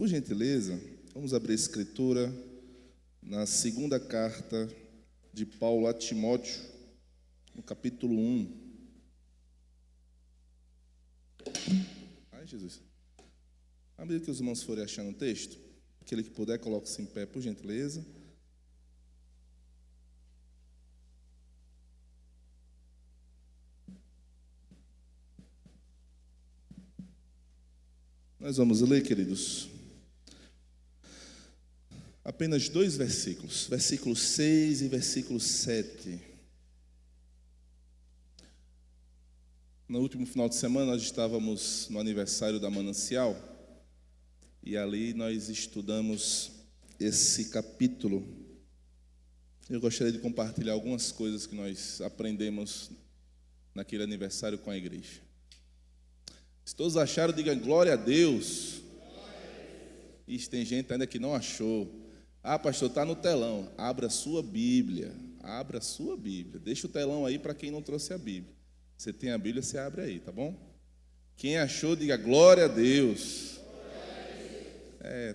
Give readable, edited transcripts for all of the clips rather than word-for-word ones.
Por gentileza, vamos abrir a escritura na segunda carta de Paulo a Timóteo, no capítulo 1. Ai, Jesus. À medida que os irmãos forem achando o texto, aquele que puder, coloque-se em pé, por gentileza. Nós vamos ler, queridos, apenas 2 versículos, versículo 6 e versículo 7. No último final de semana, nós estávamos no aniversário da Manancial, e ali nós estudamos esse capítulo. Eu gostaria de compartilhar algumas coisas que nós aprendemos naquele aniversário com a igreja. Se todos acharam, digam glória a Deus. Isso, tem gente ainda que não achou. Ah, pastor, está no telão. Abra a sua Bíblia. Abra a sua Bíblia. Deixa o telão aí para quem não trouxe a Bíblia. Você tem a Bíblia, você abre aí, tá bom? Quem achou, diga glória a Deus.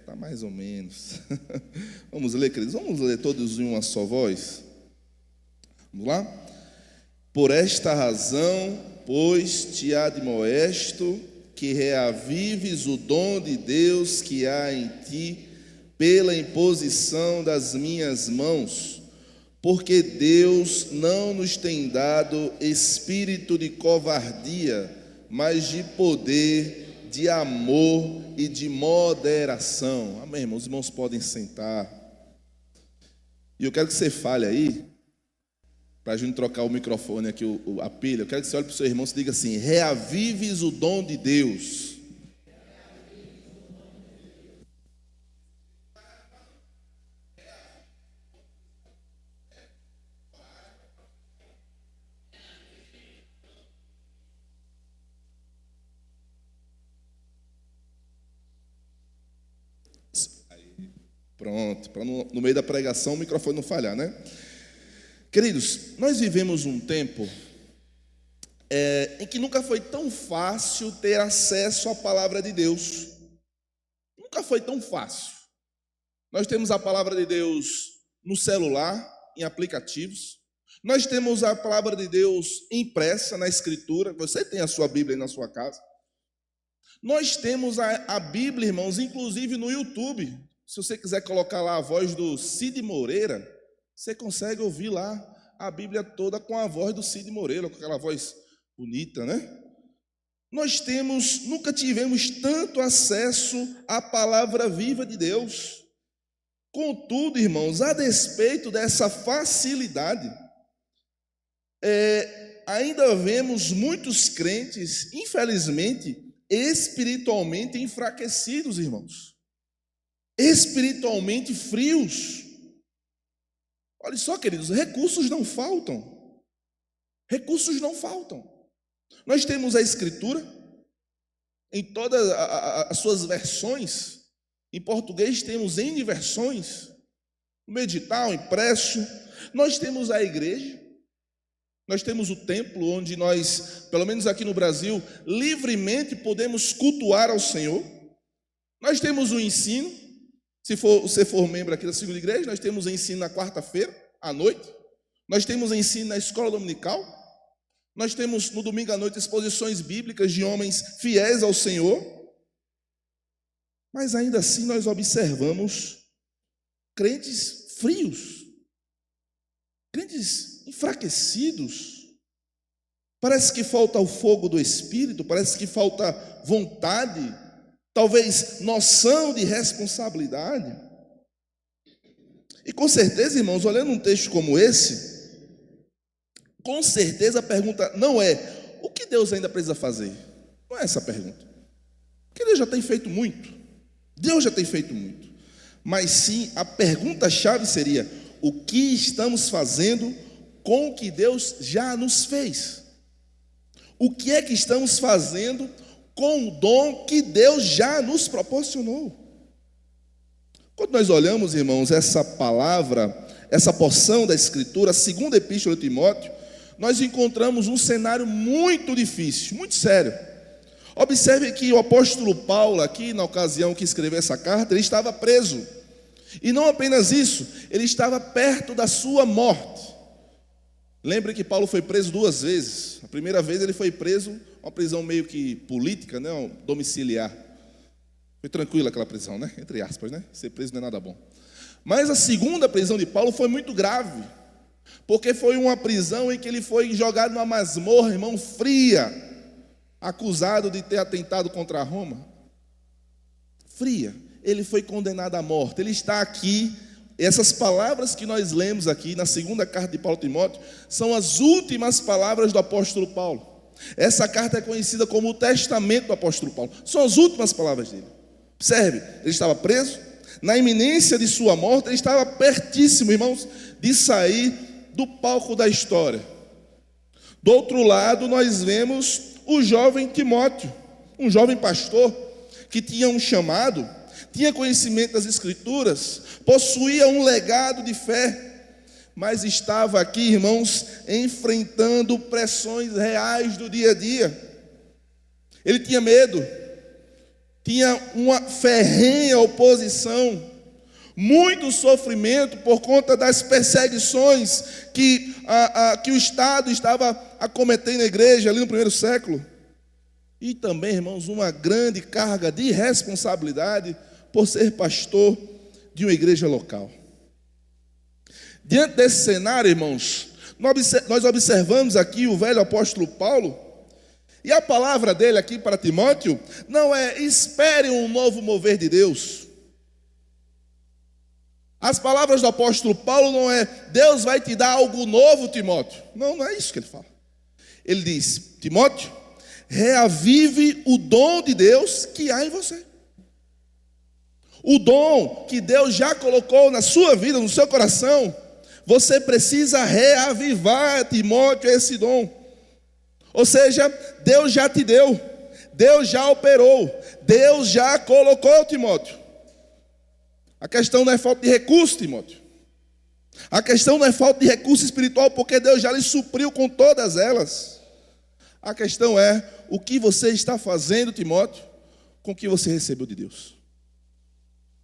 Tá mais ou menos. Vamos ler, queridos? Vamos ler todos em uma só voz? Vamos lá? Por esta razão, pois te admoesto que reavives o dom de Deus que há em ti pela imposição das minhas mãos, porque Deus não nos tem dado espírito de covardia, mas de poder, de amor e de moderação. Amém, irmãos? Os irmãos podem sentar. E eu quero que você fale aí, para a gente trocar o microfone aqui, a pilha. Eu quero que você olhe para o seu irmão e diga assim: reavives o dom de Deus. Aí, pronto, para no meio da pregação o microfone não falhar, né? Queridos, nós vivemos um tempo em que nunca foi tão fácil ter acesso à palavra de Deus. Nunca foi tão fácil. Nós temos a palavra de Deus no celular, em aplicativos. Nós temos a palavra de Deus impressa na Escritura. Você tem a sua Bíblia aí na sua casa. Nós temos a Bíblia, irmãos, inclusive no YouTube. Se você quiser colocar lá a voz do Cid Moreira, você consegue ouvir lá a Bíblia toda com a voz do Cid Moreira, com aquela voz bonita, né? Nunca tivemos tanto acesso à palavra viva de Deus. Contudo, irmãos, a despeito dessa facilidade, ainda vemos muitos crentes, infelizmente, espiritualmente enfraquecidos, irmãos. Espiritualmente frios. Olha só, queridos, recursos não faltam. Recursos não faltam. Nós temos a Escritura em todas as suas versões. Em português temos N versões, no edital, impresso. Nós temos a igreja, nós temos o templo onde nós, pelo menos aqui no Brasil, livremente podemos cultuar ao Senhor. Nós temos o ensino. Se você for membro aqui da segunda igreja, nós temos ensino na quarta-feira, à noite. Nós temos ensino na escola dominical. Nós temos no domingo à noite exposições bíblicas de homens fiéis ao Senhor. Mas ainda assim nós observamos crentes frios, crentes enfraquecidos. Parece que falta o fogo do Espírito, parece que falta vontade, talvez noção de responsabilidade. E com certeza, irmãos, olhando um texto como esse, com certeza a pergunta não é o que Deus ainda precisa fazer. Não é essa a pergunta. Porque Deus já tem feito muito. Deus já tem feito muito. Mas sim, a pergunta-chave seria: o que estamos fazendo com o que Deus já nos fez? O que é que estamos fazendo com o dom que Deus já nos proporcionou? Quando nós olhamos, irmãos, essa palavra, essa porção da Escritura, a segunda epístola de Timóteo, nós encontramos um cenário muito difícil, muito sério. Observe que o apóstolo Paulo, aqui na ocasião que escreveu essa carta, ele estava preso. E não apenas isso, ele estava perto da sua morte. Lembre que Paulo foi preso 2 vezes. A primeira vez ele foi preso, uma prisão meio que política, né? Domiciliar. Foi tranquila aquela prisão, né? Entre aspas, né? Ser preso não é nada bom. Mas a segunda prisão de Paulo foi muito grave, porque foi uma prisão em que ele foi jogado numa masmorra, irmão, fria, acusado de ter atentado contra Roma. Fria. Ele foi condenado à morte. Ele está aqui. Essas palavras que nós lemos aqui na segunda carta de Paulo a Timóteo são as últimas palavras do apóstolo Paulo. Essa carta é conhecida como o testamento do apóstolo Paulo. São as últimas palavras dele. Observe, ele estava preso, na iminência de sua morte, ele estava pertíssimo, irmãos, de sair do palco da história. Do outro lado, nós vemos o jovem Timóteo, um jovem pastor que tinha um chamado, tinha conhecimento das Escrituras, possuía um legado de fé, mas estava aqui, irmãos, enfrentando pressões reais do dia a dia. Ele tinha medo, tinha uma ferrenha oposição, muito sofrimento por conta das perseguições que o Estado estava acometendo a igreja ali no primeiro século. E também, irmãos, uma grande carga de responsabilidade por ser pastor de uma igreja local. Diante desse cenário, irmãos, nós observamos aqui o velho apóstolo Paulo, e a palavra dele aqui para Timóteo não é espere um novo mover de Deus. As palavras do apóstolo Paulo não é Deus vai te dar algo novo, Timóteo. Não, não é isso que ele fala. Ele diz, Timóteo, reavive o dom de Deus que há em você. O dom que Deus já colocou na sua vida, no seu coração, você precisa reavivar, Timóteo, esse dom. Ou seja, Deus já te deu, Deus já operou, Deus já colocou, Timóteo. A questão não é falta de recurso, Timóteo. A questão não é falta de recurso espiritual, porque Deus já lhe supriu com todas elas. A questão é o que você está fazendo, Timóteo, com o que você recebeu de Deus.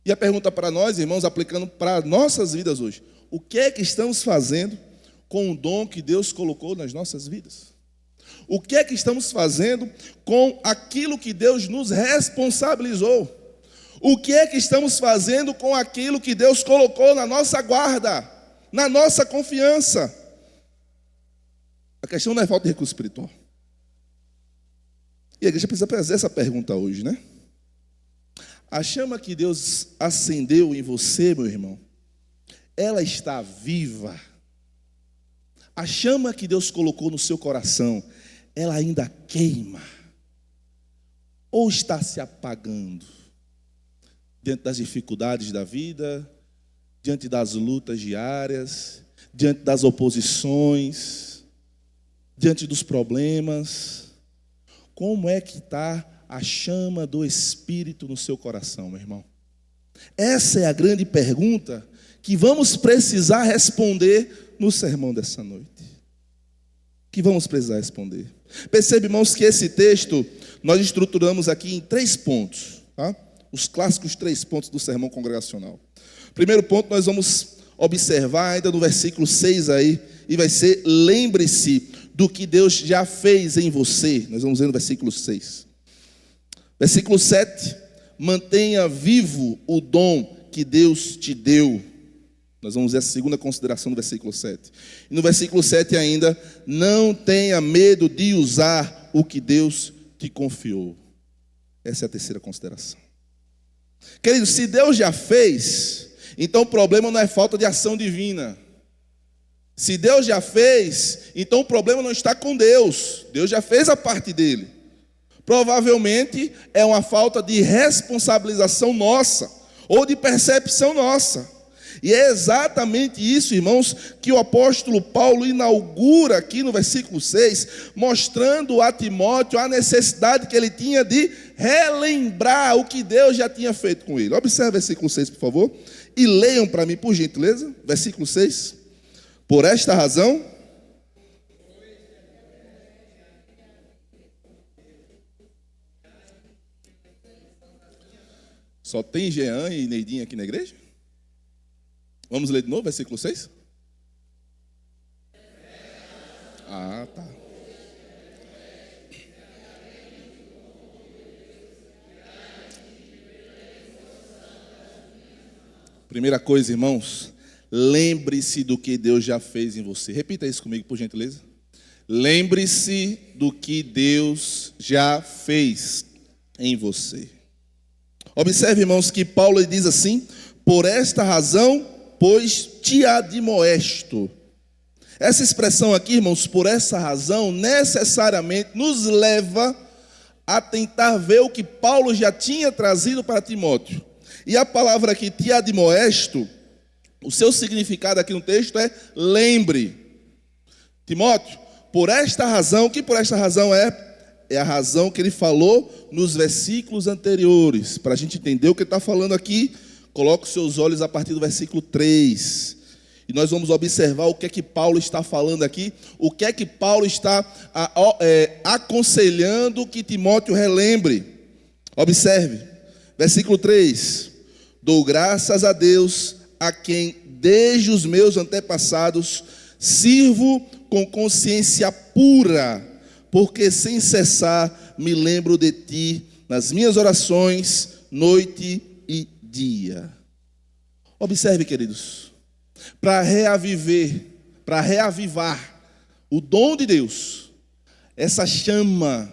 E a pergunta para nós, irmãos, aplicando para nossas vidas hoje: o que é que estamos fazendo com o dom que Deus colocou nas nossas vidas? O que é que estamos fazendo com aquilo que Deus nos responsabilizou? O que é que estamos fazendo com aquilo que Deus colocou na nossa guarda, na nossa confiança? A questão não é falta de recurso espiritual. E a igreja precisa fazer essa pergunta hoje, né? A chama que Deus acendeu em você, meu irmão, ela está viva. A chama que Deus colocou no seu coração, ela ainda queima. Ou está se apagando? Diante das dificuldades da vida, diante das lutas diárias, diante das oposições, diante dos problemas. Como é que está a chama do Espírito no seu coração, meu irmão? Essa é a grande pergunta que vamos precisar responder no sermão dessa noite. Que vamos precisar responder. Percebe, irmãos, que esse texto nós estruturamos aqui em 3 pontos, tá? Os clássicos 3 pontos do sermão congregacional. Primeiro ponto, nós vamos observar ainda no versículo 6 aí, e vai ser: lembre-se do que Deus já fez em você. Nós vamos ver no versículo 6. Versículo 7, mantenha vivo o dom que Deus te deu. Nós vamos ver a segunda consideração do versículo 7. E no versículo 7 ainda, não tenha medo de usar o que Deus te confiou. Essa é a terceira consideração. Queridos, se Deus já fez, então o problema não é falta de ação divina. Se Deus já fez, então o problema não está com Deus. Deus já fez a parte dele. Provavelmente é uma falta de responsabilização nossa, ou de percepção nossa. E é exatamente isso, irmãos, que o apóstolo Paulo inaugura aqui no versículo 6, mostrando a Timóteo a necessidade que ele tinha de relembrar o que Deus já tinha feito com ele. Observe o versículo 6, por favor, e leiam para mim, por gentileza, versículo 6. Por esta razão, Só tem Jean e Neidinha aqui na igreja? Vamos ler de novo, versículo 6? Ah, tá. Primeira coisa, irmãos, lembre-se do que Deus já fez em você. Repita isso comigo, por gentileza. Lembre-se do que Deus já fez em você. Observe, irmãos, que Paulo diz assim: por esta razão, pois te admoesto. Essa expressão aqui, irmãos, por essa razão, necessariamente nos leva a tentar ver o que Paulo já tinha trazido para Timóteo. E a palavra aqui, te admoesto, o seu significado aqui no texto é lembre. Timóteo, por esta razão, que por esta razão é a razão que ele falou nos versículos anteriores. Para a gente entender o que ele está falando aqui, coloque os seus olhos a partir do versículo 3. E nós vamos observar o que é que Paulo está falando aqui, o que é que Paulo está aconselhando que Timóteo relembre. Observe, versículo 3. Dou graças a Deus, a quem desde os meus antepassados sirvo com consciência pura, porque sem cessar me lembro de ti nas minhas orações, noite e dia. Observe, queridos, para reavivar o dom de Deus, essa chama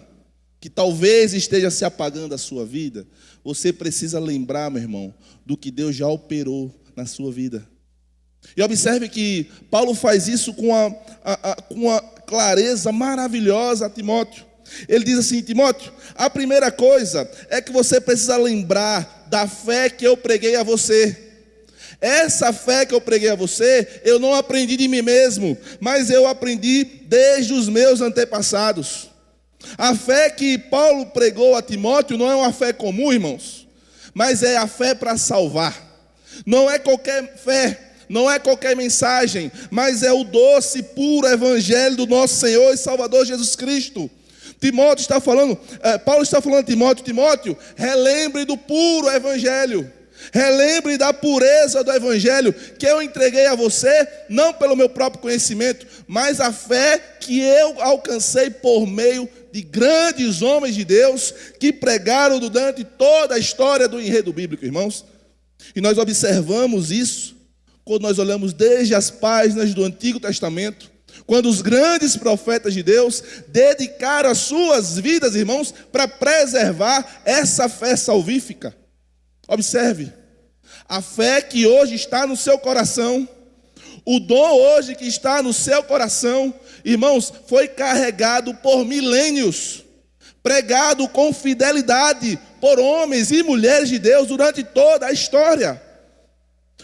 que talvez esteja se apagando a sua vida, você precisa lembrar, meu irmão, do que Deus já operou na sua vida. E observe que Paulo faz isso com uma clareza maravilhosa a Timóteo. Ele diz assim: Timóteo, a primeira coisa é que você precisa lembrar da fé que eu preguei a você. Essa fé que eu preguei a você, eu não aprendi de mim mesmo, mas eu aprendi desde os meus antepassados. A fé que Paulo pregou a Timóteo não é uma fé comum, irmãos, mas é a fé para salvar. Não é qualquer fé, não é qualquer mensagem, mas é o doce, puro evangelho do nosso Senhor e Salvador Jesus Cristo. Timóteo está falando, Paulo está falando a Timóteo: Timóteo, relembre do puro evangelho. Relembre da pureza do evangelho que eu entreguei a você, não pelo meu próprio conhecimento, mas a fé que eu alcancei por meio de grandes homens de Deus que pregaram durante toda a história do enredo bíblico, irmãos. E nós observamos isso quando nós olhamos desde as páginas do Antigo Testamento, quando os grandes profetas de Deus dedicaram as suas vidas, irmãos, para preservar essa fé salvífica. Observe, a fé que hoje está no seu coração, o dom hoje que está no seu coração, irmãos, foi carregado por milênios, pregado com fidelidade por homens e mulheres de Deus durante toda a história.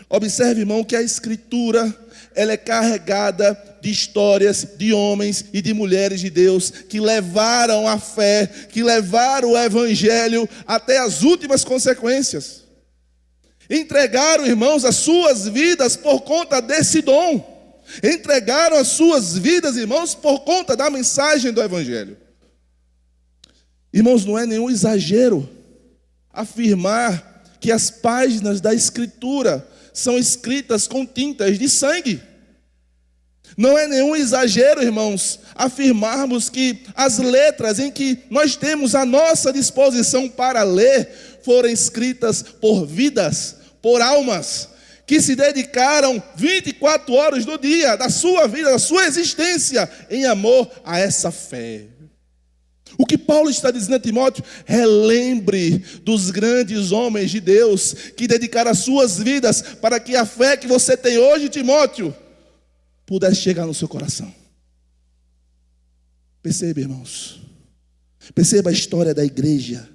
Observe, irmão, que a Escritura, ela é carregada de histórias de homens e de mulheres de Deus que levaram a fé, que levaram o evangelho até as últimas consequências. Entregaram, irmãos, as suas vidas por conta desse dom. Entregaram as suas vidas, irmãos, por conta da mensagem do evangelho. Irmãos, não é nenhum exagero afirmar que as páginas da Escritura são escritas com tintas de sangue. Não é nenhum exagero, irmãos, afirmarmos que as letras em que nós temos à nossa disposição para ler foram escritas por vidas, por almas, que se dedicaram 24 horas do dia da sua vida, da sua existência, em amor a essa fé. O que Paulo está dizendo a Timóteo: relembre dos grandes homens de Deus que dedicaram as suas vidas para que a fé que você tem hoje, Timóteo, pudesse chegar no seu coração. Perceba, irmãos, perceba a história da igreja,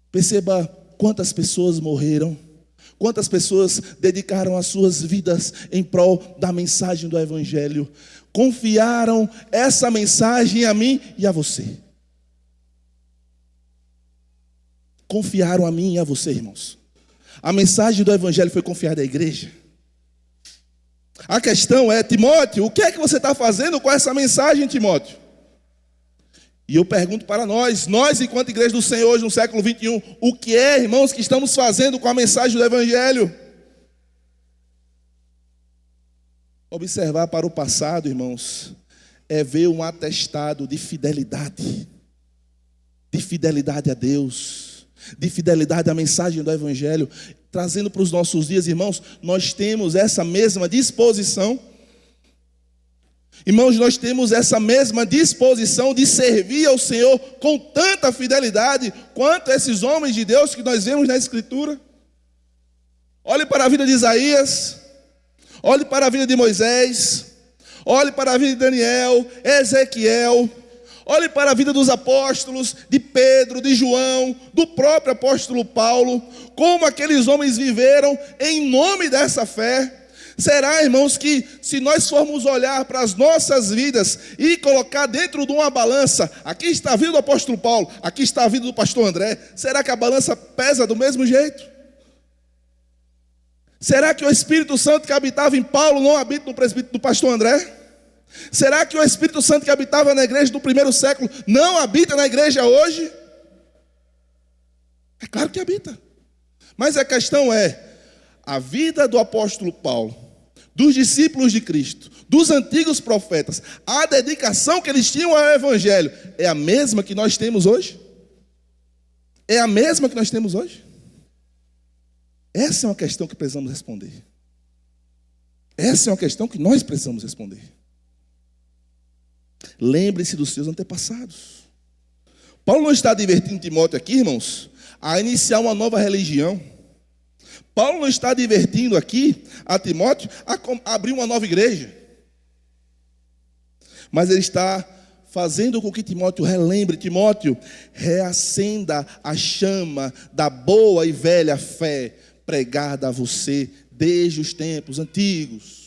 perceba quantas pessoas morreram, quantas pessoas dedicaram as suas vidas em prol da mensagem do evangelho, confiaram essa mensagem a mim e a você. Confiaram a mim e a você, irmãos. A mensagem do evangelho foi confiada à igreja. A questão é: Timóteo, o que é que você está fazendo com essa mensagem, Timóteo? E eu pergunto para nós enquanto igreja do Senhor hoje no século 21, o que é, irmãos, que estamos fazendo com a mensagem do Evangelho? Observar para o passado, irmãos, é ver um atestado de fidelidade a Deus, de fidelidade à mensagem do Evangelho, trazendo para os nossos dias, irmãos. Nós temos essa mesma disposição, irmãos, nós temos essa mesma disposição de servir ao Senhor com tanta fidelidade quanto esses homens de Deus que nós vemos na Escritura. Olhe para a vida de Isaías, olhe para a vida de Moisés, olhe para a vida de Daniel, Ezequiel, olhe para a vida dos apóstolos, de Pedro, de João, do próprio apóstolo Paulo, como aqueles homens viveram em nome dessa fé. Será, irmãos, que se nós formos olhar para as nossas vidas e colocar dentro de uma balança, aqui está a vida do apóstolo Paulo, aqui está a vida do pastor André, será que a balança pesa do mesmo jeito? Será que o Espírito Santo que habitava em Paulo não habita no presbítero do pastor André? Será que o Espírito Santo que habitava na igreja do primeiro século não habita na igreja hoje? É claro que habita. Mas a questão é, a vida do apóstolo Paulo, dos discípulos de Cristo, dos antigos profetas, a dedicação que eles tinham ao Evangelho, é a mesma que nós temos hoje? É a mesma que nós temos hoje? Essa é uma questão que precisamos responder. Essa é uma questão que nós precisamos responder. Lembre-se dos seus antepassados. Paulo não está advertindo Timóteo aqui, irmãos, a iniciar uma nova religião. Paulo não está advertindo aqui a Timóteo a abrir uma nova igreja. Mas ele está fazendo com que Timóteo relembre. Timóteo, reacenda a chama da boa e velha fé pregada a você desde os tempos antigos.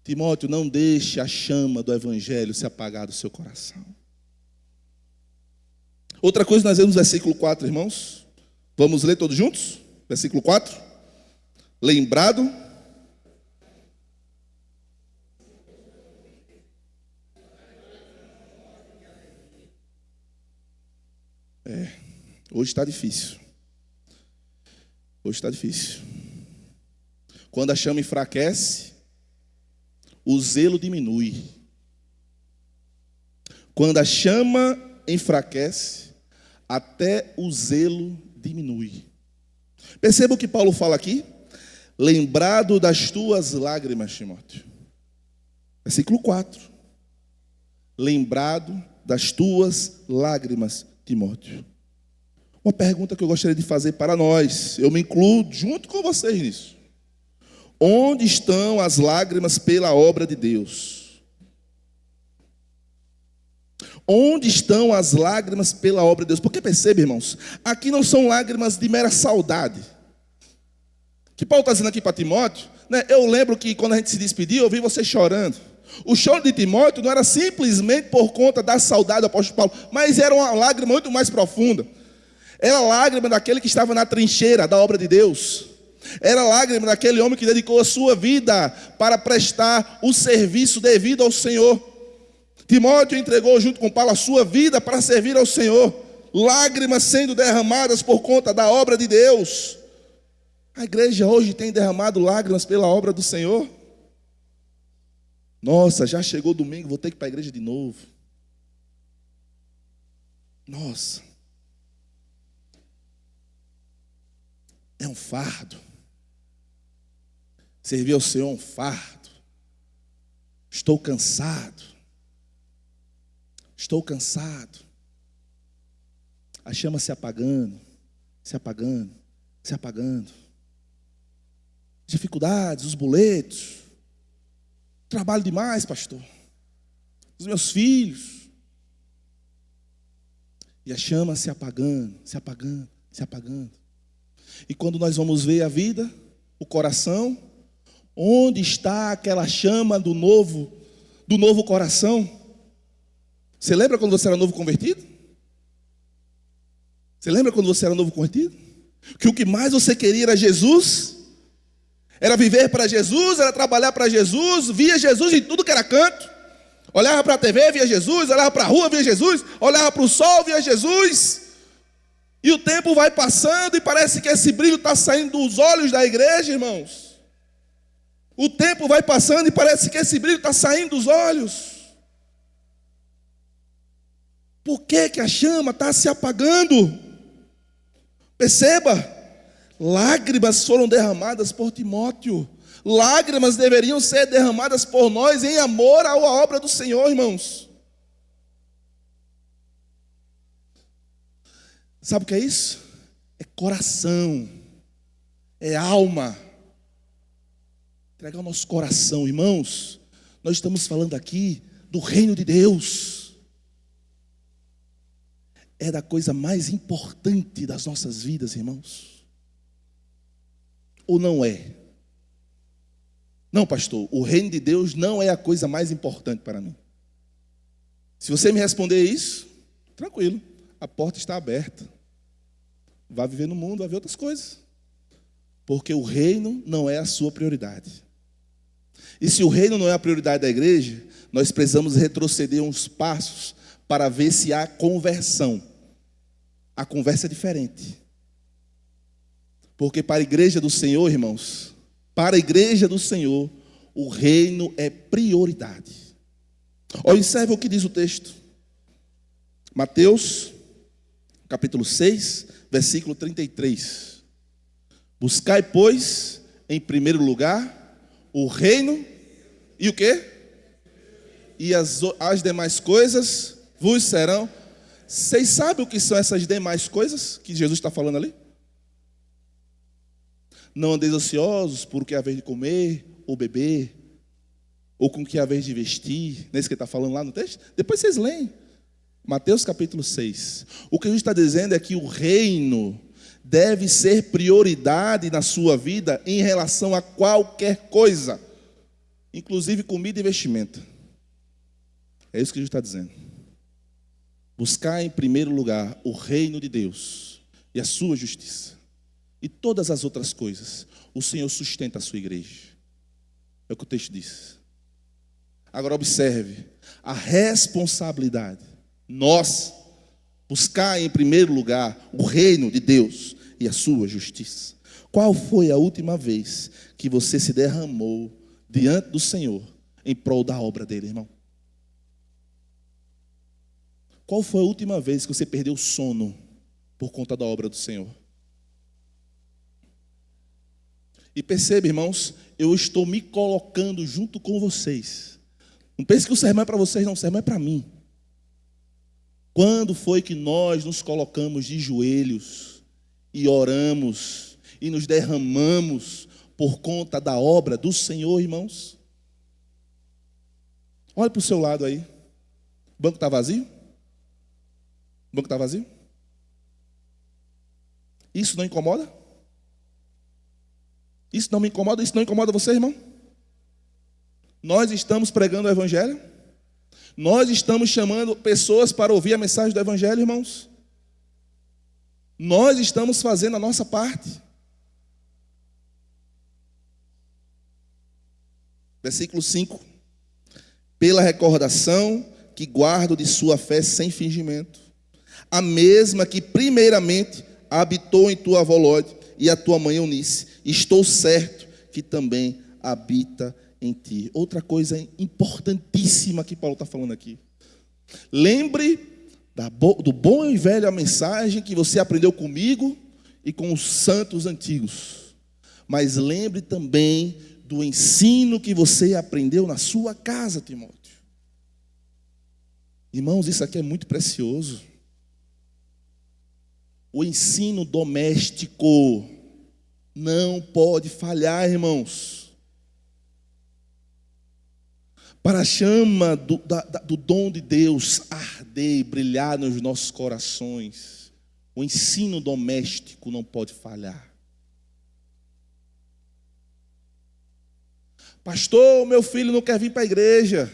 Timóteo, não deixe a chama do Evangelho se apagar do seu coração. Outra coisa nós vemos no versículo 4, irmãos. Vamos ler todos juntos? Versículo 4. Lembrado. Hoje está difícil. Hoje está difícil. Quando a chama enfraquece, o zelo diminui. Quando a chama enfraquece, até o zelo diminui. Perceba o que Paulo fala aqui. Lembrado das tuas lágrimas, Timóteo. Versículo 4. Lembrado das tuas lágrimas, Timóteo. Uma pergunta que eu gostaria de fazer para nós. Eu me incluo junto com vocês nisso. Onde estão as lágrimas pela obra de Deus? Onde estão as lágrimas pela obra de Deus? Porque percebe, irmãos, aqui não são lágrimas de mera saudade. O que Paulo está dizendo aqui para Timóteo, né? Eu lembro que quando a gente se despediu, eu vi você chorando. O choro de Timóteo não era simplesmente por conta da saudade do apóstolo Paulo, mas era uma lágrima muito mais profunda. Era a lágrima daquele que estava na trincheira da obra de Deus. Era a lágrima daquele homem que dedicou a sua vida para prestar o serviço devido ao Senhor. Timóteo entregou junto com Paulo a sua vida para servir ao Senhor. Lágrimas sendo derramadas por conta da obra de Deus. A igreja hoje tem derramado lágrimas pela obra do Senhor. Nossa, já chegou domingo, vou ter que ir para a igreja de novo. Nossa. É um fardo. Servir ao Senhor é um fardo. Estou cansado. Estou cansado. A chama se apagando, se apagando, se apagando. Dificuldades, os boletos. Trabalho demais, pastor. Os meus filhos. E a chama se apagando, se apagando, se apagando. E quando nós vamos ver a vida, o coração, onde está aquela chama do novo coração? Você lembra quando você era novo convertido? Você lembra quando você era novo convertido? Que o que mais você queria era Jesus? Era viver para Jesus, era trabalhar para Jesus, via Jesus em tudo que era canto. Olhava para a TV, via Jesus, olhava para a rua, via Jesus, olhava para o sol, via Jesus. E o tempo vai passando e parece que esse brilho está saindo dos olhos da igreja, irmãos. O tempo vai passando e parece que esse brilho está saindo dos olhos. Por que que a chama está se apagando? Perceba, lágrimas foram derramadas por Timóteo. Lágrimas deveriam ser derramadas por nós em amor à obra do Senhor, irmãos. Sabe o que é isso? É coração, é alma. Entregar o nosso coração, irmãos. Nós estamos falando aqui do reino de Deus. É da coisa mais importante das nossas vidas, irmãos. Ou não é? Não, pastor, o reino de Deus não é a coisa mais importante para mim. Se você me responder isso, tranquilo, a porta está aberta. Vá viver no mundo, vai ver outras coisas. Porque o reino não é a sua prioridade. E se o reino não é a prioridade da igreja, nós precisamos retroceder uns passos para ver se há conversão. A conversa é diferente. Porque para a igreja do Senhor, irmãos, para a igreja do Senhor, o reino é prioridade. Observe o que diz o texto. Mateus, capítulo 6, versículo 33. Buscai, pois, em primeiro lugar, o reino e o quê? E as demais coisas vos serão. Vocês sabem o que são essas demais coisas que Jesus está falando ali? Não andeis ansiosos por o que é a vez de comer ou beber, ou com o que é a vez de vestir. Não é isso que ele está falando lá no texto? Depois vocês leem. Mateus capítulo 6. O que Jesus está dizendo é que o reino deve ser prioridade na sua vida em relação a qualquer coisa, inclusive comida e vestimenta. É isso que Jesus está dizendo. Buscar em primeiro lugar o reino de Deus e a sua justiça. E todas as outras coisas, o Senhor sustenta a sua igreja. É o que o texto diz. Agora observe, a responsabilidade nossa, buscar em primeiro lugar o reino de Deus e a sua justiça. Qual foi a última vez que você se derramou diante do Senhor em prol da obra dele, irmão? Qual foi a última vez que você perdeu o sono por conta da obra do Senhor? E perceba, irmãos, eu estou me colocando junto com vocês. Não pense que o sermão é para vocês, não, o sermão é para mim. Quando foi que nós nos colocamos de joelhos e oramos e nos derramamos por conta da obra do Senhor, irmãos? Olha para o seu lado aí. O banco está vazio? O banco está vazio? Isso não incomoda? Isso não me incomoda? Isso não incomoda você, irmão? Nós estamos pregando o Evangelho? Nós estamos chamando pessoas para ouvir a mensagem do Evangelho, irmãos? Nós estamos fazendo a nossa parte. Versículo 5. Pela recordação que guardo de sua fé sem fingimento, a mesma que primeiramente habitou em tua avó Lóide e a tua mãe Eunice, estou certo que também habita em ti. Outra coisa importantíssima que Paulo está falando aqui. Lembre do bom e velho a mensagem que você aprendeu comigo e com os santos antigos. Mas lembre também do ensino que você aprendeu na sua casa, Timóteo. Irmãos, isso aqui é muito precioso. O ensino doméstico não pode falhar, irmãos. Para a chama do dom de Deus arder e brilhar nos nossos corações, o ensino doméstico não pode falhar. Pastor, meu filho não quer vir para a igreja.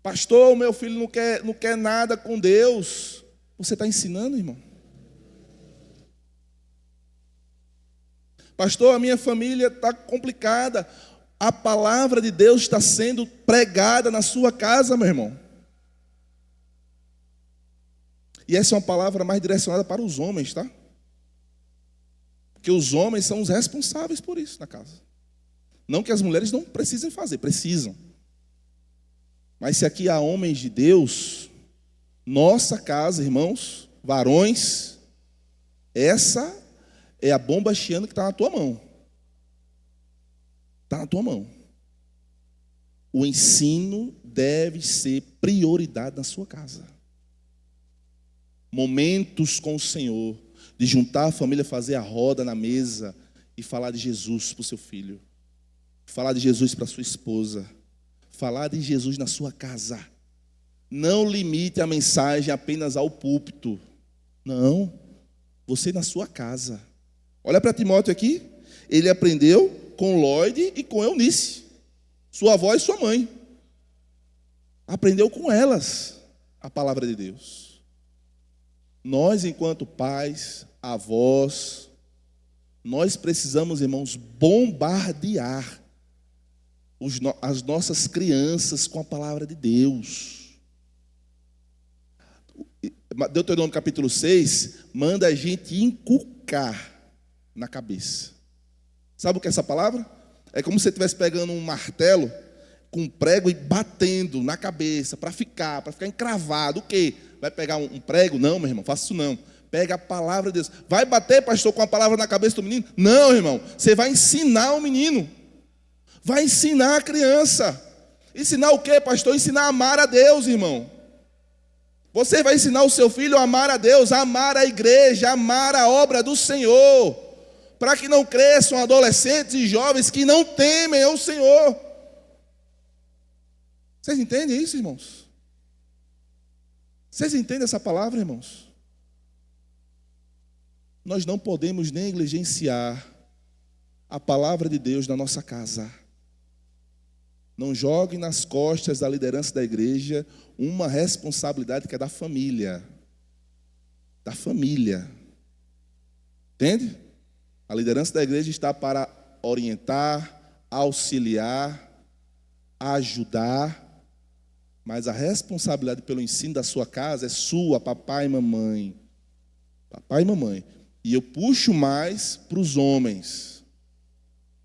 Pastor, meu filho não quer nada com Deus. Você está ensinando, irmão? Pastor, a minha família está complicada. A palavra de Deus está sendo pregada na sua casa, meu irmão. E essa é uma palavra mais direcionada para os homens, tá? Porque os homens são os responsáveis por isso na casa. Não que as mulheres não precisem fazer, precisam. Mas se aqui há homens de Deus, nossa casa, irmãos, varões, essa é a bomba chiando que está na tua mão. Está na tua mão. O ensino deve ser prioridade na sua casa. Momentos com o Senhor, de juntar a família, fazer a roda na mesa e falar de Jesus para o seu filho, falar de Jesus para a sua esposa, falar de Jesus na sua casa. Não limite a mensagem apenas ao púlpito. Não, você na sua casa. Olha para Timóteo aqui, ele aprendeu com Lloyd e com Eunice, sua avó e sua mãe. Aprendeu com elas a palavra de Deus. Nós, enquanto pais, avós, nós precisamos, irmãos, bombardear as nossas crianças com a palavra de Deus. Deuteronômio capítulo 6 manda a gente inculcar na cabeça. Sabe o que é essa palavra? É como se você estivesse pegando um martelo com um prego e batendo na cabeça para ficar encravado. O quê? Vai pegar um prego? Não, meu irmão, faça isso não. Pega a palavra de Deus. Vai bater, pastor, com a palavra na cabeça do menino? Não, irmão. Você vai ensinar o menino. Vai ensinar a criança. Ensinar o quê, pastor? Ensinar a amar a Deus, irmão. Você vai ensinar o seu filho a amar a Deus, a amar a igreja, a amar a obra do Senhor, para que não cresçam adolescentes e jovens que não temem ao Senhor. Vocês entendem isso, irmãos? Vocês entendem essa palavra, irmãos? Nós não podemos negligenciar a palavra de Deus na nossa casa. Não jogue nas costas da liderança da igreja uma responsabilidade que é da família. Da família. Entende? A liderança da igreja está para orientar, auxiliar, ajudar, mas a responsabilidade pelo ensino da sua casa é sua, papai e mamãe. Papai e mamãe. E eu puxo mais para os homens.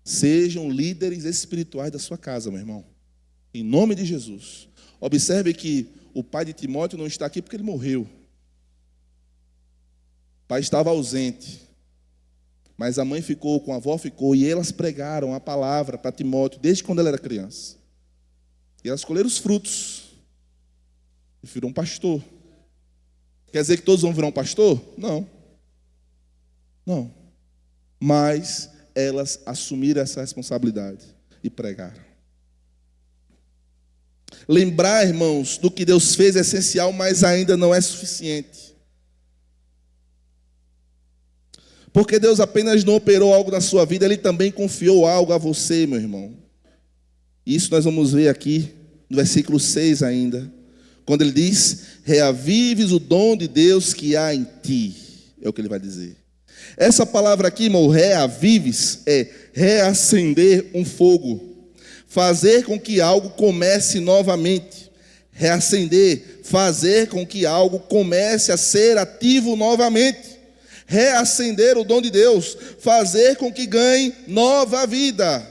Sejam líderes espirituais da sua casa, meu irmão. Em nome de Jesus. Observe que o pai de Timóteo não está aqui porque ele morreu. O pai estava ausente. Mas a mãe ficou, com a avó ficou, e elas pregaram a palavra para Timóteo desde quando ele era criança. E elas colheram os frutos. E virou um pastor. Quer dizer que todos vão virar um pastor? Não. Não. Mas elas assumiram essa responsabilidade e pregaram. Lembrar, irmãos, do que Deus fez é essencial, mas ainda não é suficiente. Porque Deus apenas não operou algo na sua vida, Ele também confiou algo a você, meu irmão. Isso nós vamos ver aqui no versículo 6 ainda. Quando ele diz, reavives o dom de Deus que há em ti. É o que ele vai dizer. Essa palavra aqui, irmão, reavives, é reacender um fogo. Fazer com que algo comece novamente. Reacender, fazer com que algo comece a ser ativo novamente. Reacender o dom de Deus, fazer com que ganhe nova vida.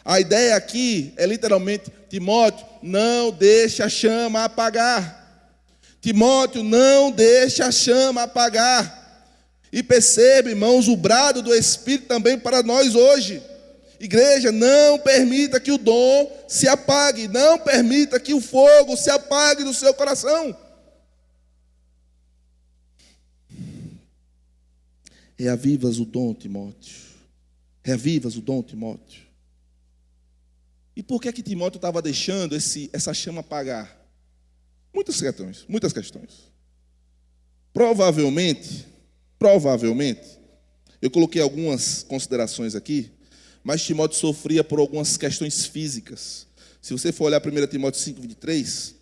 A ideia aqui é literalmente, Timóteo, não deixe a chama apagar. Timóteo, não deixe a chama apagar. E perceba, irmãos, o brado do Espírito também para nós hoje. Igreja, não permita que o dom se apague. Não permita que o fogo se apague do seu coração. Reavivas o dom, Timóteo. Reavivas o dom, Timóteo. E por que Timóteo estava deixando essa chama apagar? Muitas questões. Provavelmente, eu coloquei algumas considerações aqui, mas Timóteo sofria por algumas questões físicas. Se você for olhar 1 Timóteo 5:23,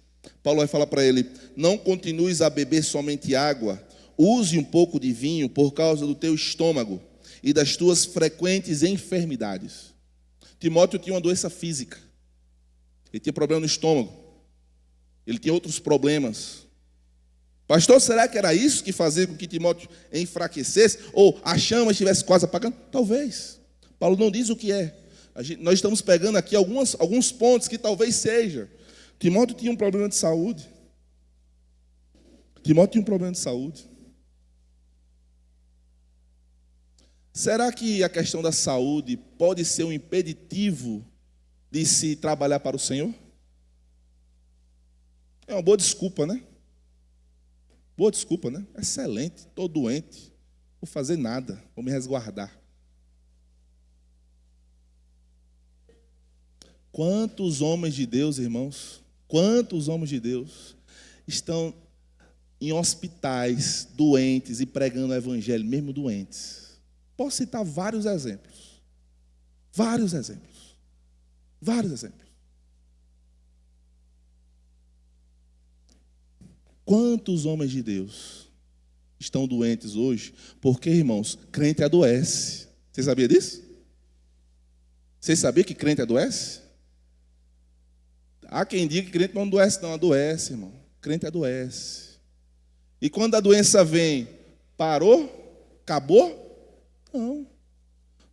Paulo vai falar para ele, não continues a beber somente água, use um pouco de vinho por causa do teu estômago e das tuas frequentes enfermidades. Timóteo tinha uma doença física. Ele tinha problema no estômago. Ele tinha outros problemas. Pastor, será que era isso que fazia com que Timóteo enfraquecesse? Ou a chama estivesse quase apagando? Talvez. Paulo não diz o que é. Nós estamos pegando aqui alguns pontos que talvez seja. Timóteo tinha um problema de saúde. Timóteo tinha um problema de saúde. Será que a questão da saúde pode ser um impeditivo de se trabalhar para o Senhor? É uma boa desculpa, né? Boa desculpa, né? Excelente, estou doente, vou fazer nada, vou me resguardar. Quantos homens de Deus, irmãos, quantos homens de Deus estão em hospitais, doentes e pregando o evangelho, mesmo doentes? Posso citar vários exemplos. Vários exemplos. Vários exemplos. Quantos homens de Deus estão doentes hoje? Porque, irmãos, crente adoece. Você sabia disso? Você sabia que crente adoece? Há quem diga que crente não adoece, não adoece, irmão. Crente adoece. E quando a doença vem, parou? Acabou? Não.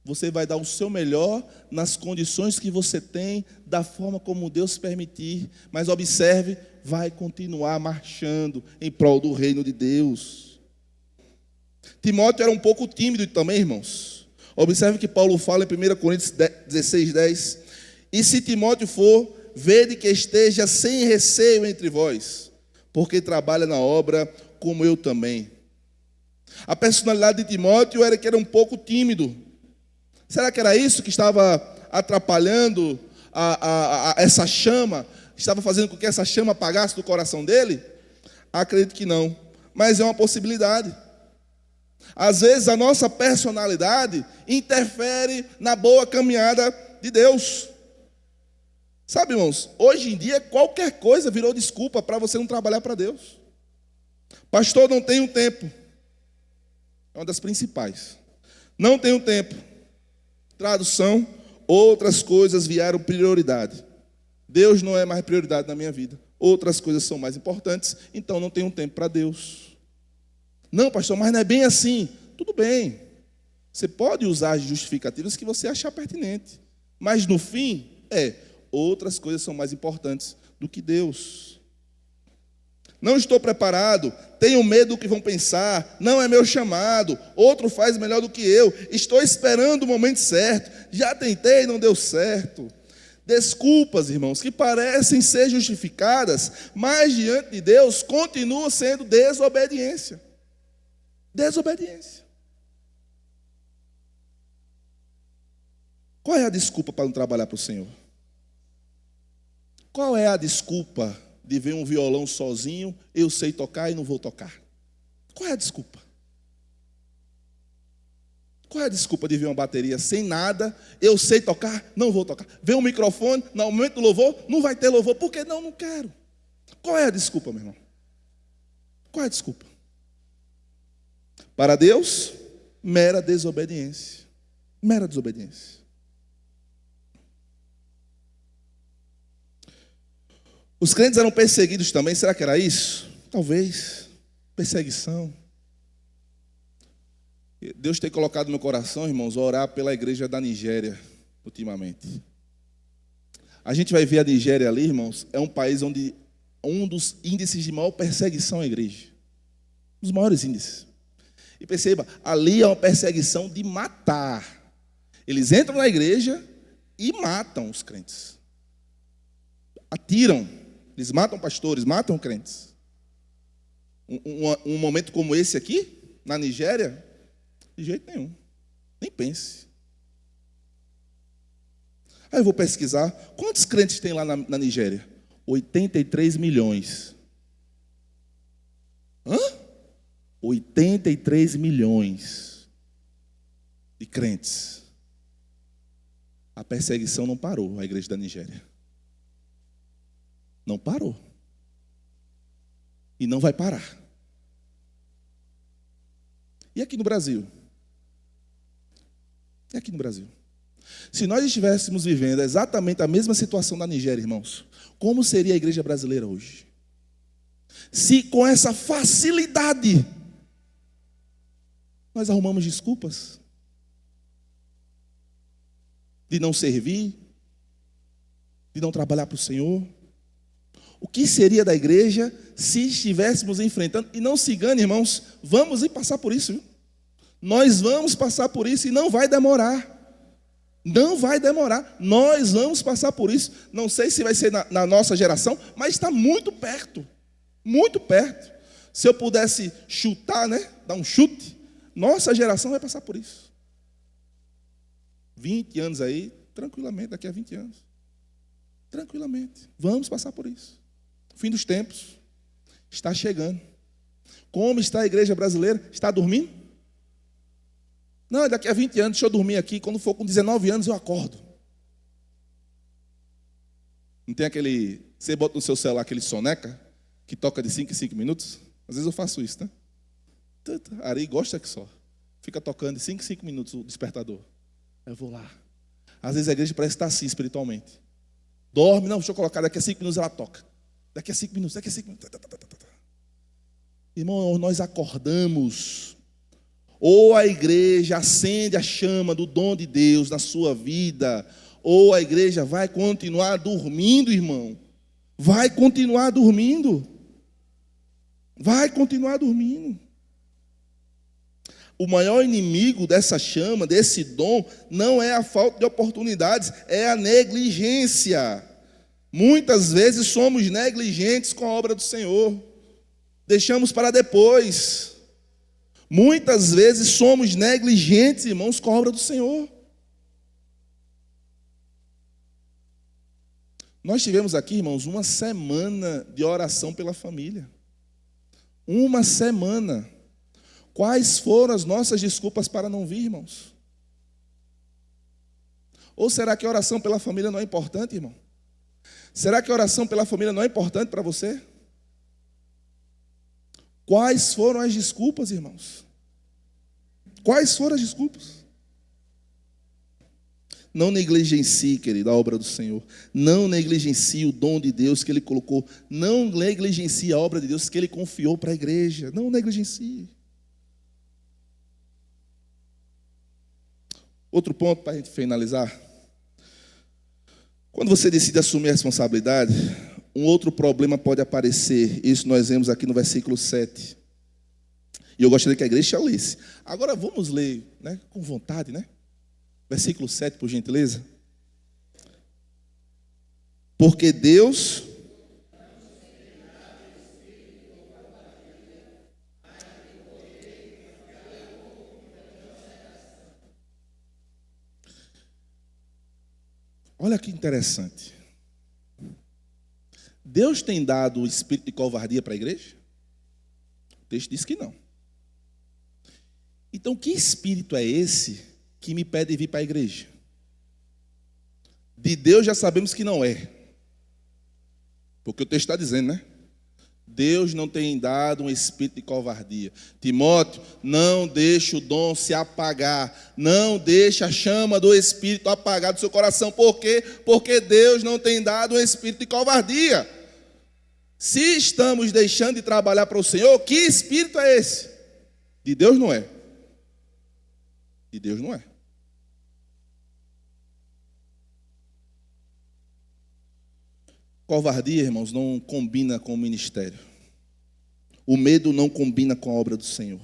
Você vai dar o seu melhor nas condições que você tem, da forma como Deus permitir. Mas observe, vai continuar marchando em prol do reino de Deus. Timóteo era um pouco tímido também, irmãos. Observe que Paulo fala em 1 Coríntios 16:10. E se Timóteo for, vede que esteja sem receio entre vós, porque trabalha na obra como eu também. A personalidade de Timóteo era que era um pouco tímido. Será que era isso que estava atrapalhando essa chama? Estava fazendo com que essa chama apagasse do coração dele? Acredito que não, mas é uma possibilidade. Às vezes a nossa personalidade interfere na boa caminhada de Deus. Sabe, irmãos, hoje em dia qualquer coisa virou desculpa para você não trabalhar para Deus. Pastor, não tenho tempo. É uma das principais. Não tenho tempo. Tradução, outras coisas vieram prioridade. Deus não é mais prioridade na minha vida. Outras coisas são mais importantes, então não tenho tempo para Deus. Não, pastor, mas não é bem assim. Tudo bem. Você pode usar as justificativas que você achar pertinente. Mas no fim, outras coisas são mais importantes do que Deus. Não estou preparado, tenho medo do que vão pensar, não é meu chamado, outro faz melhor do que eu, estou esperando o momento certo, já tentei e não deu certo. Desculpas, irmãos, que parecem ser justificadas, mas diante de Deus continuam sendo desobediência. Desobediência. Qual é a desculpa para não trabalhar para o Senhor? Qual é a desculpa de ver um violão sozinho, eu sei tocar e não vou tocar? Qual é a desculpa? Qual é a desculpa de ver uma bateria sem nada, eu sei tocar, não vou tocar? Ver um microfone, no momento do louvor, não vai ter louvor, por que não? Não quero. Qual é a desculpa, meu irmão? Qual é a desculpa? Para Deus, mera desobediência. Mera desobediência. Os crentes eram perseguidos também, será que era isso? Talvez. Perseguição. Deus tem colocado no meu coração, irmãos, orar pela igreja da Nigéria, ultimamente. A gente vai ver a Nigéria ali, irmãos, é um país onde um dos índices de maior perseguição à igreja. Um dos maiores índices. E perceba, ali é uma perseguição de matar. Eles entram na igreja e matam os crentes. Atiram. Eles matam pastores, matam crentes. Um momento como esse aqui, na Nigéria, de jeito nenhum. Nem pense. Aí eu vou pesquisar. Quantos crentes tem lá na Nigéria? 83 milhões. Hã? 83 milhões de crentes. A perseguição não parou, a igreja da Nigéria. Não parou. E não vai parar. E aqui no Brasil? E aqui no Brasil? Se nós estivéssemos vivendo exatamente a mesma situação da Nigéria, irmãos, como seria a igreja brasileira hoje? Se com essa facilidade nós arrumamos desculpas de não servir, de não trabalhar para o Senhor, o que seria da igreja se estivéssemos enfrentando? E não se engane, irmãos, vamos passar por isso, viu? Nós vamos passar por isso e não vai demorar. Não vai demorar. Nós vamos passar por isso. Não sei se vai ser na nossa geração, mas está muito perto. Muito perto. Se eu pudesse chutar, né? Dar um chute, nossa geração vai passar por isso. 20 anos aí, tranquilamente, daqui a 20 anos. Tranquilamente. Vamos passar por isso. O fim dos tempos está chegando. Como está a igreja brasileira? Está dormindo? Não, daqui a 20 anos, deixa eu dormir aqui. Quando for com 19 anos, eu acordo. Não tem aquele... Você bota no seu celular aquele soneca, que toca de 5 em 5 minutos? Às vezes eu faço isso, né? Ari gosta que só. Fica tocando de 5 em 5 minutos o despertador. Eu vou lá. Às vezes a igreja parece estar assim espiritualmente. Dorme, não, deixa eu colocar, daqui a 5 minutos ela toca. Daqui a 5 minutos, daqui a 5 minutos. Irmão, nós acordamos. Ou a igreja acende a chama do dom de Deus na sua vida, ou a igreja vai continuar dormindo, irmão. Vai continuar dormindo. Vai continuar dormindo. O maior inimigo dessa chama, desse dom, não é a falta de oportunidades, é a negligência. Muitas vezes somos negligentes com a obra do Senhor. Deixamos para depois. Muitas vezes somos negligentes, irmãos, com a obra do Senhor. Nós tivemos aqui, irmãos, uma semana de oração pela família. Uma semana. Quais foram as nossas desculpas para não vir, irmãos? Ou será que a oração pela família não é importante, irmão? Será que a oração pela família não é importante para você? Quais foram as desculpas, irmãos? Quais foram as desculpas? Não negligencie, querido, a obra do Senhor. Não negligencie o dom de Deus que Ele colocou. Não negligencie a obra de Deus que Ele confiou para a igreja. Não negligencie. Outro ponto para a gente finalizar. Quando você decide assumir a responsabilidade, um outro problema pode aparecer. Isso nós vemos aqui no versículo 7. E eu gostaria que a igreja lesse. Agora vamos ler, né, com vontade, né? Versículo 7, por gentileza. Porque Deus... Olha que interessante. Deus tem dado o espírito de covardia para a igreja? O texto diz que não. Então, que espírito é esse que me pede vir para a igreja? De Deus já sabemos que não é. Porque o texto está dizendo, né? Deus não tem dado um espírito de covardia. Timóteo, não deixe o dom se apagar. Não deixe a chama do espírito apagar do seu coração. Por quê? Porque Deus não tem dado um espírito de covardia. Se estamos deixando de trabalhar para o Senhor, que espírito é esse? De Deus não é. De Deus não é. Covardia, irmãos, não combina com o ministério. O medo não combina com a obra do Senhor.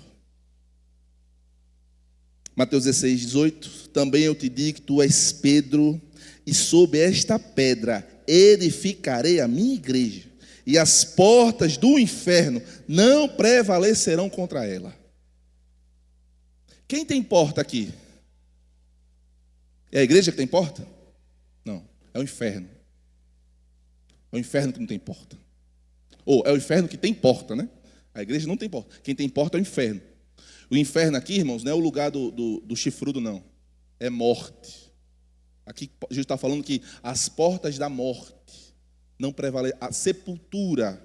Mateus 16, 18. Também eu te digo que tu és Pedro, e sob esta pedra edificarei a minha igreja, e as portas do inferno não prevalecerão contra ela. Quem tem porta aqui? É a igreja que tem porta? Não, é o inferno. É o inferno que não tem porta. Ou é o inferno que tem porta, né? A igreja não tem porta. Quem tem porta é o inferno. O inferno aqui, irmãos, não é o lugar do chifrudo, não. É morte. Aqui Jesus está falando que as portas da morte não prevalecerão. A sepultura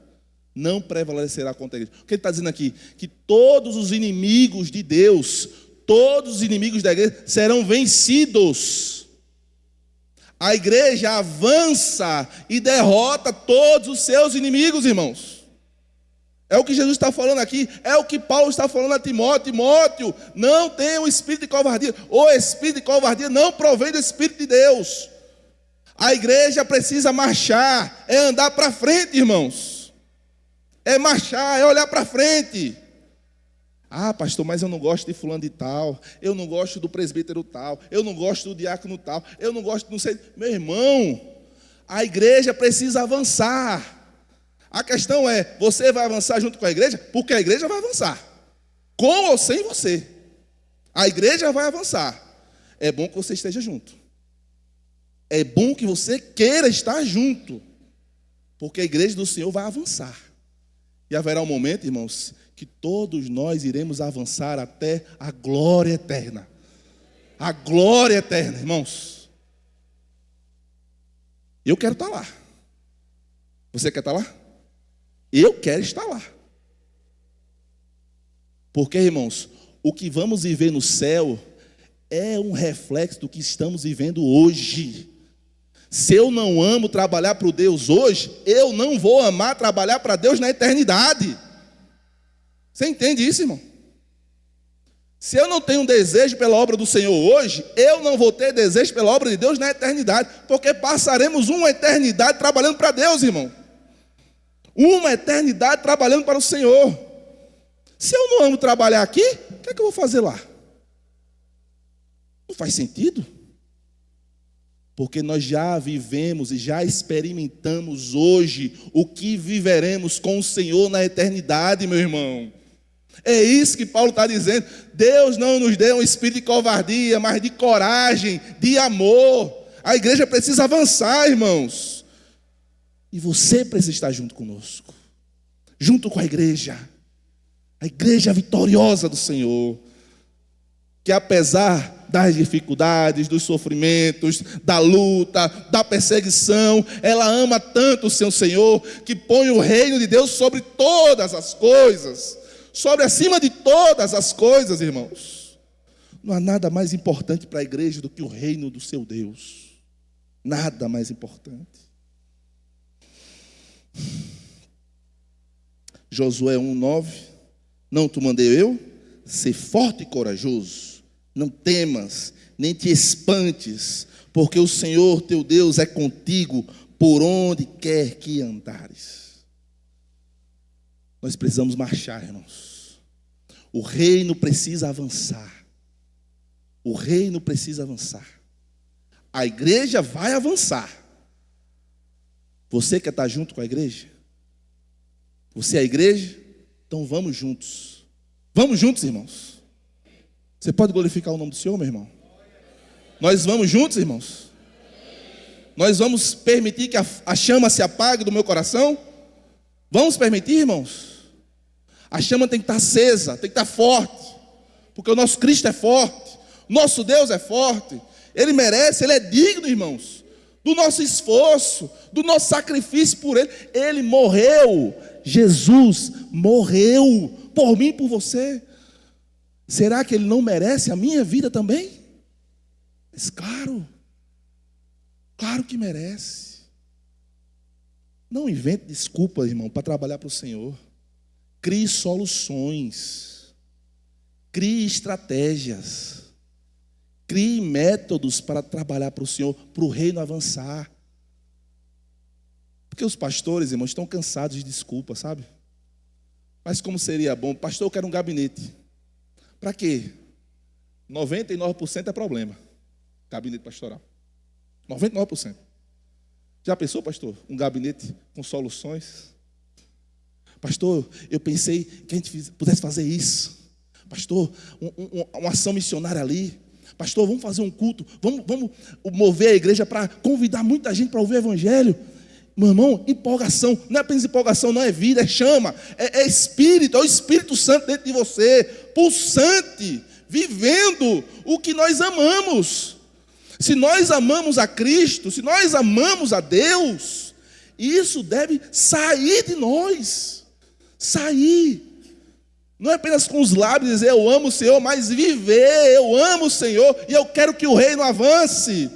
não prevalecerá contra a igreja. O que ele está dizendo aqui? Que todos os inimigos de Deus, todos os inimigos da igreja serão vencidos. A igreja avança e derrota todos os seus inimigos, irmãos. É o que Jesus está falando aqui, é o que Paulo está falando a Timóteo. Timóteo, não tenha o espírito de covardia. O espírito de covardia não provém do Espírito de Deus. A igreja precisa marchar, é andar para frente, irmãos. É marchar, é olhar para frente. Ah, pastor, mas eu não gosto de fulano de tal, eu não gosto do presbítero tal, eu não gosto do diácono tal, eu não gosto, não sei. Meu irmão, a igreja precisa avançar. A questão é, você vai avançar junto com a igreja? Porque a igreja vai avançar. Com ou sem você. A igreja vai avançar. É bom que você esteja junto. É bom que você queira estar junto. Porque a igreja do Senhor vai avançar. E haverá um momento, irmãos, que todos nós iremos avançar até a glória eterna. A glória eterna, irmãos. Eu quero estar lá. Você quer estar lá? Eu quero estar lá. Porque, irmãos, o que vamos viver no céu é um reflexo do que estamos vivendo hoje. Se eu não amo trabalhar para o Deus hoje, eu não vou amar trabalhar para Deus na eternidade. Você entende isso, irmão? Se eu não tenho desejo pela obra do Senhor hoje, eu não vou ter desejo pela obra de Deus na eternidade, porque passaremos uma eternidade trabalhando para Deus, irmão. Uma eternidade trabalhando para o Senhor. Se eu não amo trabalhar aqui, o que é que eu vou fazer lá? Não faz sentido. Porque nós já vivemos e já experimentamos hoje o que viveremos com o Senhor na eternidade, meu irmão. É isso que Paulo está dizendo. Deus não nos deu um espírito de covardia, mas de coragem, de amor. A igreja precisa avançar, irmãos. E você precisa estar junto conosco. Junto com a igreja. A igreja vitoriosa do Senhor. Que apesar das dificuldades, dos sofrimentos, da luta, da perseguição, ela ama tanto o seu Senhor, que põe o reino de Deus sobre todas as coisas. Sobre acima de todas as coisas, irmãos. Não há nada mais importante para a igreja do que o reino do seu Deus. Nada mais importante. Josué 1:9. Não te mandei eu? Ser forte e corajoso. Não temas, nem te espantes, porque o Senhor teu Deus é contigo por onde quer que andares. Nós precisamos marchar, irmãos. O reino precisa avançar. O reino precisa avançar. A igreja vai avançar. Você quer estar junto com a igreja? Você é a igreja? Então vamos juntos. Vamos juntos, irmãos. Você pode glorificar o nome do Senhor, meu irmão? Nós vamos juntos, irmãos? Nós vamos permitir que a chama se apague do meu coração? Vamos permitir, irmãos? A chama tem que estar acesa, tem que estar forte. Porque o nosso Cristo é forte. Nosso Deus é forte. Ele merece, Ele é digno, irmãos, do nosso esforço, do nosso sacrifício por Ele. Ele morreu. Jesus morreu por mim e por você. Será que Ele não merece a minha vida também? Mas claro. Claro que merece. Não invente desculpa, irmão, para trabalhar para o Senhor. Crie soluções. Crie estratégias. Crie métodos para trabalhar para o Senhor, para o reino avançar. Porque os pastores, irmãos, estão cansados de desculpa, sabe? Mas como seria bom? Pastor, eu quero um gabinete. Para quê? 99% é problema. Gabinete pastoral. 99%. Já pensou, pastor? Um gabinete com soluções? Pastor, eu pensei que a gente pudesse fazer isso. Pastor, uma ação missionária ali. Pastor, vamos fazer um culto. Vamos mover a igreja para convidar muita gente para ouvir o evangelho. Meu irmão, empolgação. Não é apenas empolgação, não é vida, é chama. É espírito, é o Espírito Santo dentro de você. Pulsante, vivendo o que nós amamos. Se nós amamos a Cristo, se nós amamos a Deus, isso deve sair de nós. Sair. Não é apenas com os lábios dizer eu amo o Senhor, mas viver, eu amo o Senhor e eu quero que o reino avance.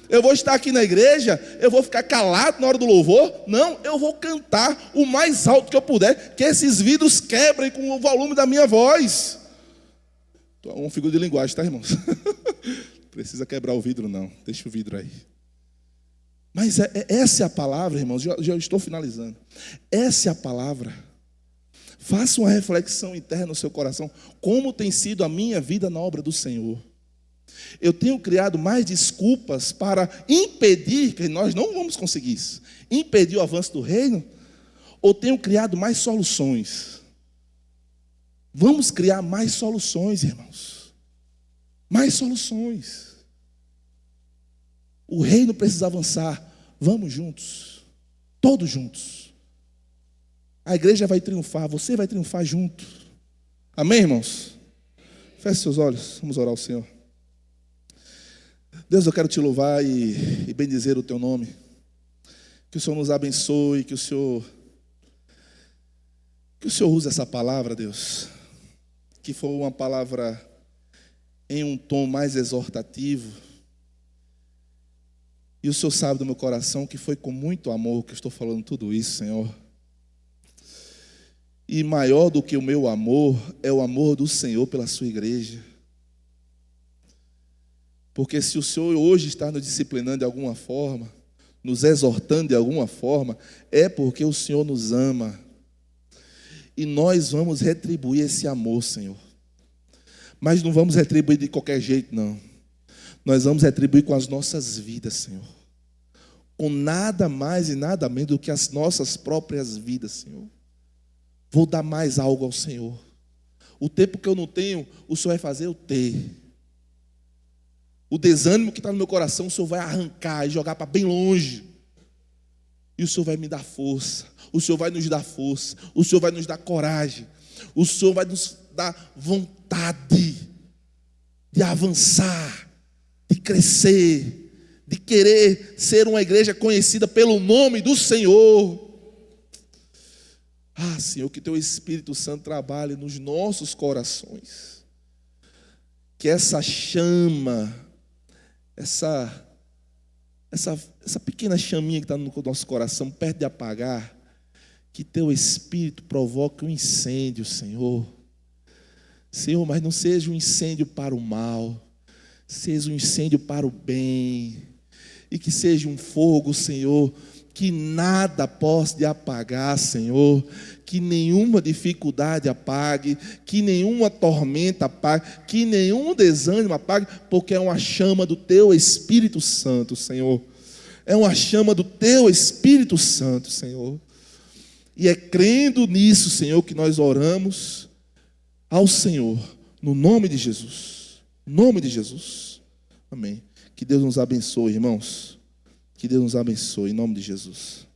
Eu vou estar aqui na igreja, eu vou ficar calado na hora do louvor? Não, eu vou cantar o mais alto que eu puder, que esses vidros quebrem com o volume da minha voz. Uma figura de linguagem, tá, irmãos? Precisa quebrar o vidro, não. Deixa o vidro aí. Mas essa é a palavra, irmãos. Já estou finalizando. Essa é a palavra. Faça uma reflexão interna no seu coração. Como tem sido a minha vida na obra do Senhor? Eu tenho criado mais desculpas para impedir, que nós não vamos conseguir isso, impedir o avanço do reino? Ou tenho criado mais soluções? Vamos criar mais soluções, irmãos. Mais soluções. O reino precisa avançar. Vamos juntos. Todos juntos. A igreja vai triunfar. Você vai triunfar junto. Amém, irmãos? Feche seus olhos. Vamos orar ao Senhor. Deus, eu quero te louvar e bendizer o teu nome. Que o Senhor nos abençoe. Que o Senhor use essa palavra, Deus. Que foi uma palavra em um tom mais exortativo. E o Senhor sabe do meu coração que foi com muito amor que eu estou falando tudo isso, Senhor. E maior do que o meu amor é o amor do Senhor pela sua igreja. Porque se o Senhor hoje está nos disciplinando de alguma forma, nos exortando de alguma forma, é porque o Senhor nos ama. E nós vamos retribuir esse amor, Senhor. Mas não vamos retribuir de qualquer jeito, não. Nós vamos retribuir com as nossas vidas, Senhor. Com nada mais e nada menos do que as nossas próprias vidas, Senhor. Vou dar mais algo ao Senhor. O tempo que eu não tenho, o Senhor vai fazer eu ter. O desânimo que está no meu coração, o Senhor vai arrancar e jogar para bem longe. E o Senhor vai me dar força. O Senhor vai nos dar força. O Senhor vai nos dar coragem. O Senhor vai nos dar vontade de avançar, de crescer, de querer ser uma igreja conhecida pelo nome do Senhor. Ah, Senhor, que teu Espírito Santo trabalhe nos nossos corações. Que essa chama, essa pequena chaminha que está no nosso coração, perto de apagar, que teu Espírito provoque um incêndio, Senhor. Senhor, mas não seja um incêndio para o mal, seja um incêndio para o bem, e que seja um fogo, Senhor, que nada possa apagar, Senhor, que nenhuma dificuldade apague, que nenhuma tormenta apague, que nenhum desânimo apague, porque é uma chama do teu Espírito Santo, Senhor. É uma chama do teu Espírito Santo, Senhor. E é crendo nisso, Senhor, que nós oramos ao Senhor, no nome de Jesus. Em nome de Jesus. Amém. Que Deus nos abençoe, irmãos. Que Deus nos abençoe, em nome de Jesus.